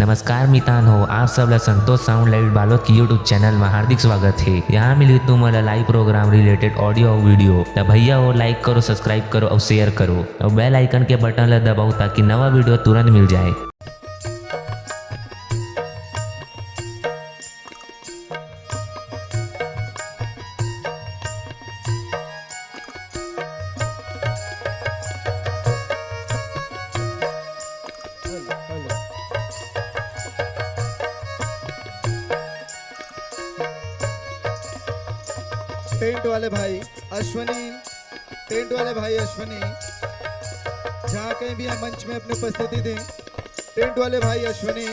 नमस्कार मित्रांनो, आप सबला संतोष साउंड लाइट बालोद की यूट्यूब चैनल में हार्दिक स्वागत है। यहाँ मिली तुम्हारा लाइव प्रोग्राम रिलेटेड ऑडियो और वीडियो। तो भैया वो लाइक करो, सब्सक्राइब करो और शेयर करो और बेल आइकन के बटन ला दबाओ ताकि नवा वीडियो तुरंत मिल जाए। टेंट वाले भाई अश्वनी, टेंट वाले भाई अश्वनी, जहाँ कहीं भी हम मंच में अपनी उपस्थिति दें। टेंट वाले भाई अश्वनी